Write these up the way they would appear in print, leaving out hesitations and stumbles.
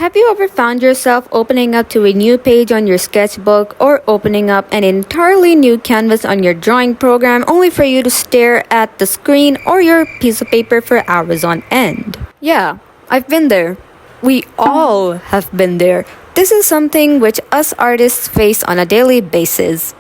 Have you ever found yourself opening up to a new page on your sketchbook or opening up an entirely new canvas on your drawing program only for you to stare at the screen or your piece of paper for hours on end? Yeah, I've been there. We all have been there. This is something which us artists face on a daily basis.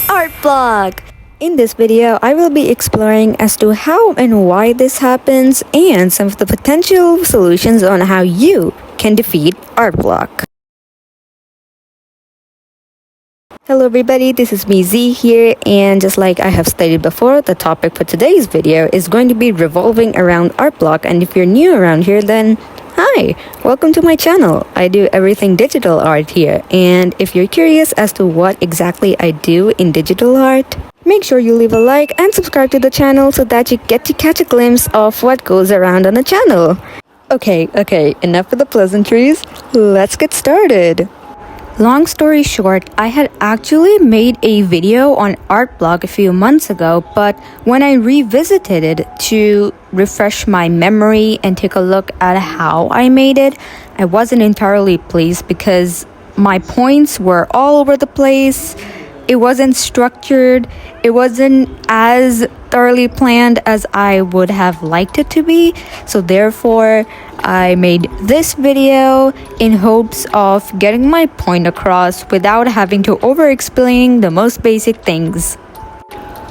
Art block! In this video, I will be exploring as to how and why this happens and some of the potential solutions on how you can defeat art block. Hello everybody, this is me Z here, and just like I have stated before, the topic for today's video is going to be revolving around art block. And if you're new around here, then hi, welcome to my channel. I do everything digital art here, and if you're curious as to what exactly I do in digital art, make sure you leave a like and subscribe to the channel so that you get to catch a glimpse of what goes around on the channel. Okay, enough with the pleasantries. Let's get started. Long story short, I had actually made a video on art block a few months ago, but when I revisited it to refresh my memory and take a look at how I made it, I wasn't entirely pleased because my points were all over the place. It wasn't structured. It wasn't as thoroughly planned as I would have liked it to be. So therefore, I made this video in hopes of getting my point across without having to over-explain the most basic things.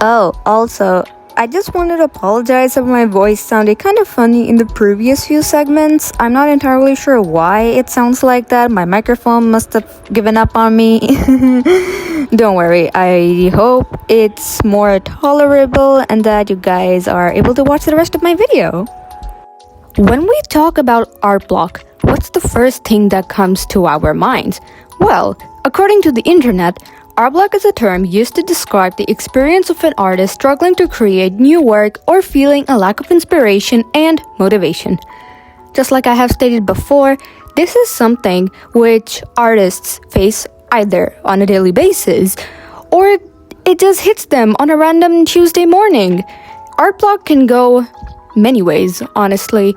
Oh, also, I just wanted to apologize if my voice sounded kind of funny in the previous few segments. I'm not entirely sure why it sounds like that. My microphone must have given up on me. Don't worry, I hope it's more tolerable and that you guys are able to watch the rest of my video. When we talk about art block, what's the first thing that comes to our minds? Well, according to the internet, art block is a term used to describe the experience of an artist struggling to create new work or feeling a lack of inspiration and motivation. Just like I have stated before, this is something which artists face either on a daily basis or it just hits them on a random Tuesday morning. Art block can go many ways, honestly.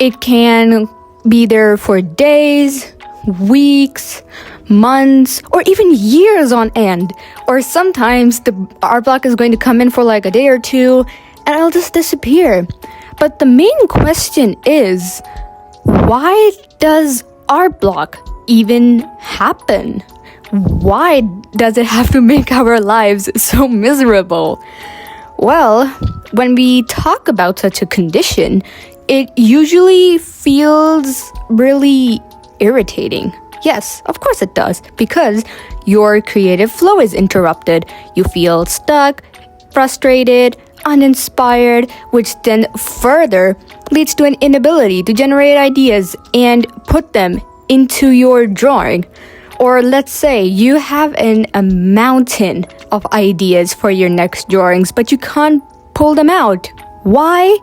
It can be there for days, weeks, months, or even years on end. Or sometimes the art block is going to come in for like a day or two and it'll just disappear. But the main question is, why does art block even happen? Why does it have to make our lives so miserable? Well, when we talk about such a condition, it usually feels really irritating. Yes, of course it does, because your creative flow is interrupted. You feel stuck, frustrated, uninspired, which then further leads to an inability to generate ideas and put them into your drawing. Or let's say you have a mountain of ideas for your next drawings, but you can't pull them out. Why?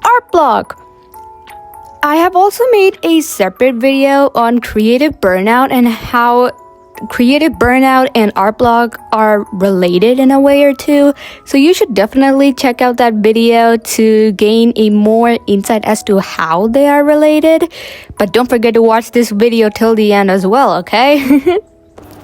Art block! I have also made a separate video on creative burnout and how creative burnout and art block are related in a way or two. So you should definitely check out that video to gain a more insight as to how they are related. But don't forget to watch this video till the end as well, okay?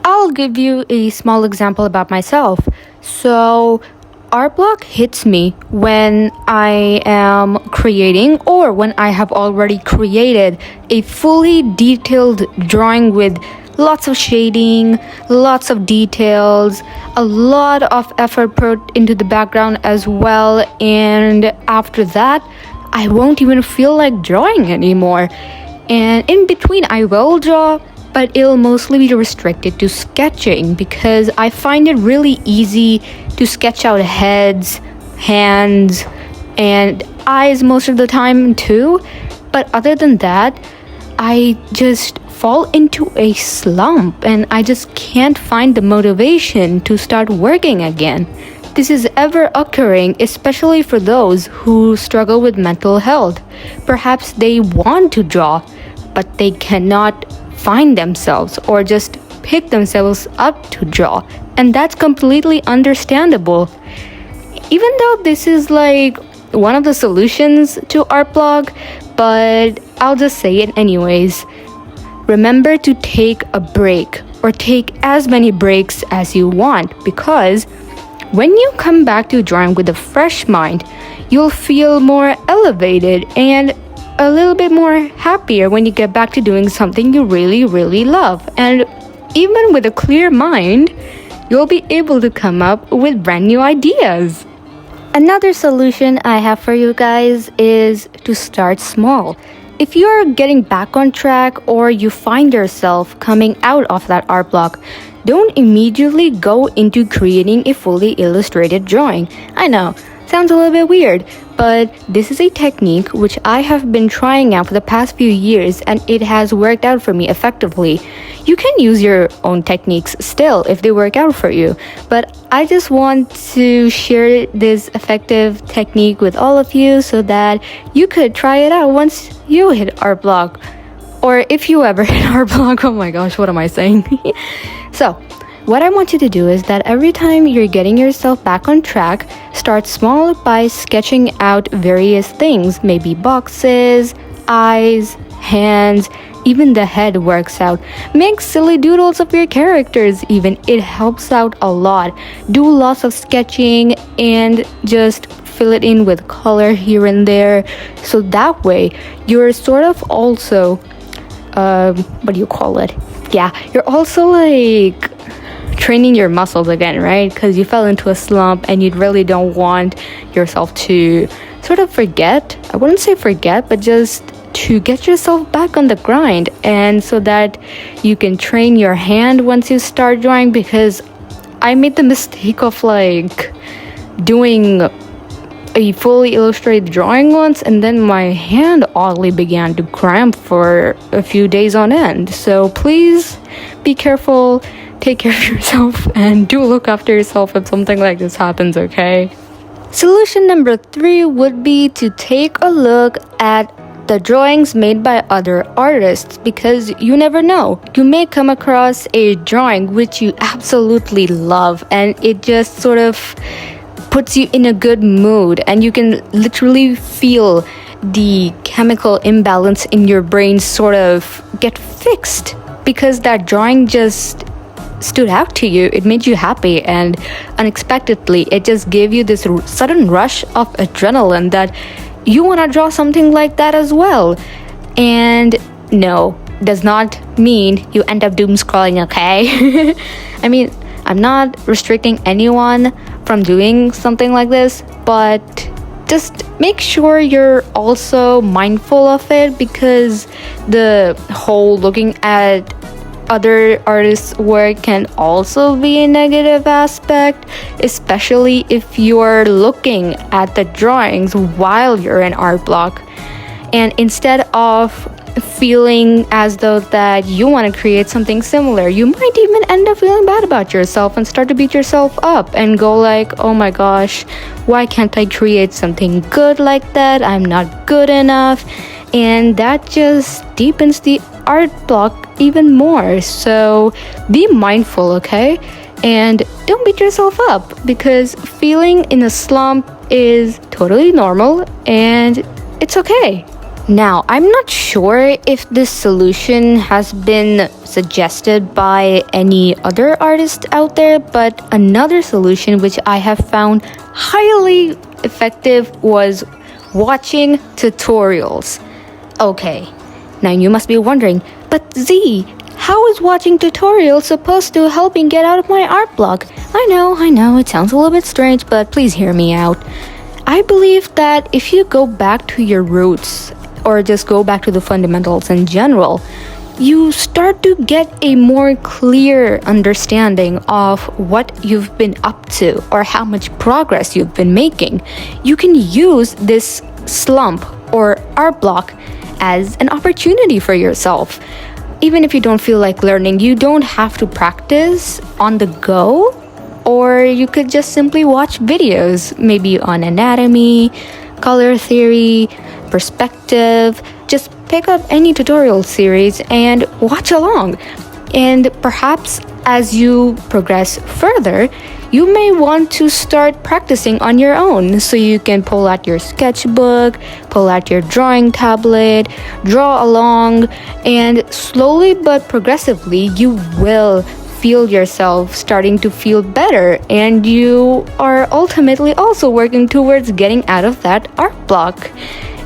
I'll give you a small example about myself. So art block hits me when I am creating or when I have already created a fully detailed drawing with lots of shading, lots of details, a lot of effort put into the background as well, and after that, I won't even feel like drawing anymore. And in between, I will draw, but it'll mostly be restricted to sketching because I find it really easy to sketch out heads, hands, and eyes most of the time too. But other than that, I just fall into a slump and I just can't find the motivation to start working again. This is ever occurring, especially for those who struggle with mental health. Perhaps they want to draw, but they cannot find themselves or just pick themselves up to draw. And that's completely understandable. Even though this is like one of the solutions to art block, but I'll just say it anyways. remember to take a break or take as many breaks as you want, because when you come back to drawing with a fresh mind, you'll feel more elevated and a little bit more happier when you get back to doing something you really, really love. And even with a clear mind, you'll be able to come up with brand new ideas. Another solution I have for you guys is to start small. If you're getting back on track or you find yourself coming out of that art block, don't immediately go into creating a fully illustrated drawing. I know, sounds a little bit weird, but this is a technique which I have been trying out for the past few years and it has worked out for me effectively. You can use your own techniques still if they work out for you, but I just want to share this effective technique with all of you so that you could try it out once you hit art block. Or if you ever hit art block, oh my gosh, what am I saying? So, what I want you to do is that every time you're getting yourself back on track, start small by sketching out various things, maybe boxes, eyes, hands, even the head works out. Make silly doodles of your characters even, it helps out a lot. Do lots of sketching and just fill it in with color here and there, so that way you're sort of also, what do you call it? Yeah, you're also like training your muscles again, right? Because you fell into a slump and you really don't want yourself to sort of forget. I wouldn't say forget, but just to get yourself back on the grind, and so that you can train your hand once you start drawing. Because I made the mistake of like doing a fully illustrated drawing once, and then my hand oddly began to cramp for a few days on end. So please be careful, take care of yourself, and do look after yourself if something like this happens, okay? Solution number 3 would be to take a look at the drawings made by other artists, because you never know. You may come across a drawing which you absolutely love and it just sort of puts you in a good mood, and you can literally feel the chemical imbalance in your brain sort of get fixed because that drawing just stood out to you. It made you happy, and unexpectedly it just gave you this sudden rush of adrenaline that you want to draw something like that as well. And no, does not mean you end up doom scrolling, okay? I mean, I'm not restricting anyone from doing something like this, but just make sure you're also mindful of it, because the whole looking at other artists' work can also be a negative aspect, especially if you're looking at the drawings while you're in art block. And instead of feeling as though that you want to create something similar, you might even end up feeling bad about yourself and start to beat yourself up and go like, oh my gosh, why can't I create something good like that? I'm not good enough. And that just deepens the art block even more. So be mindful, okay? And don't beat yourself up, because feeling in a slump is totally normal and it's okay. Now, I'm not sure if this solution has been suggested by any other artist out there, but another solution which I have found highly effective was watching tutorials. Okay, now you must be wondering, but Z, how is watching tutorials supposed to help me get out of my art block? I know, it sounds a little bit strange, but please hear me out. I believe that if you go back to your roots, or just go back to the fundamentals in general, you start to get a more clear understanding of what you've been up to or how much progress you've been making. You can use this slump or art block as an opportunity for yourself. Even if you don't feel like learning, you don't have to practice on the go, or you could just simply watch videos, maybe on anatomy, color theory, perspective. Just pick up any tutorial series and watch along. And perhaps as you progress further, you may want to start practicing on your own. So you can pull out your sketchbook, pull out your drawing tablet, draw along, and slowly but progressively, you will feel yourself starting to feel better, and you are ultimately also working towards getting out of that art block.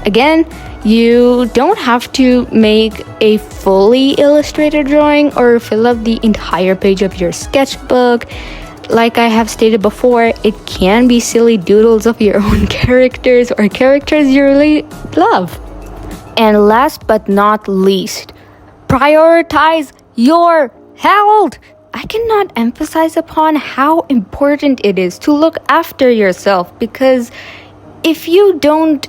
Again, you don't have to make a fully illustrated drawing or fill up the entire page of your sketchbook. Like I have stated before, it can be silly doodles of your own characters or characters you really love. And last but not least, prioritize your health. I cannot emphasize upon how important it is to look after yourself, because if you don't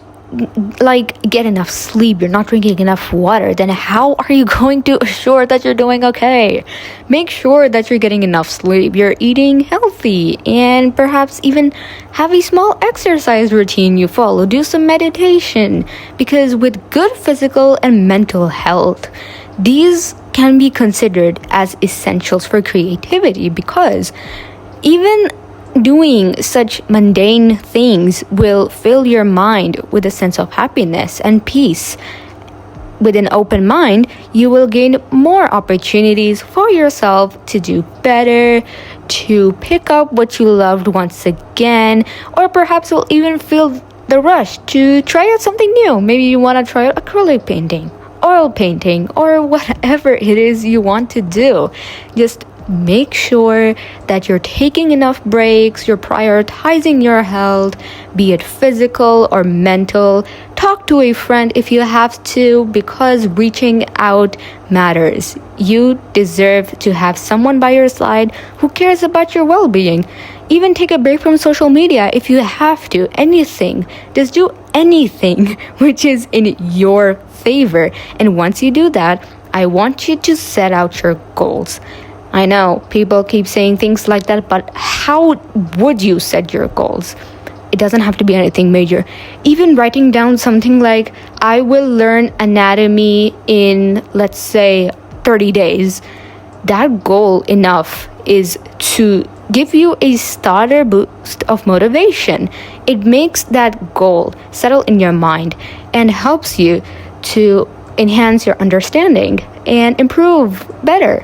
get enough sleep, you're not drinking enough water, then how are you going to assure that you're doing okay? Make sure that you're getting enough sleep, you're eating healthy, and perhaps even have a small exercise routine you follow. Do some meditation, because with good physical and mental health, these can be considered as essentials for creativity, because even doing such mundane things will fill your mind with a sense of happiness and peace. With an open mind, you will gain more opportunities for yourself to do better, to pick up what you loved once again, or perhaps you'll even feel the rush to try out something new. Maybe you want to try out acrylic painting, oil painting, or whatever it is you want to do. Just make sure that you're taking enough breaks, you're prioritizing your health, be it physical or mental. Talk to a friend if you have to, because reaching out matters. You deserve to have someone by your side who cares about your well-being. Even take a break from social media if you have to. Anything. Just do anything which is in your favor. And once you do that, I want you to set out your goals. I know people keep saying things like that, but how would you set your goals? It doesn't have to be anything major. Even writing down something like, I will learn anatomy in, let's say, 30 days. That goal enough is to give you a starter boost of motivation. It makes that goal settle in your mind and helps you to enhance your understanding and improve better.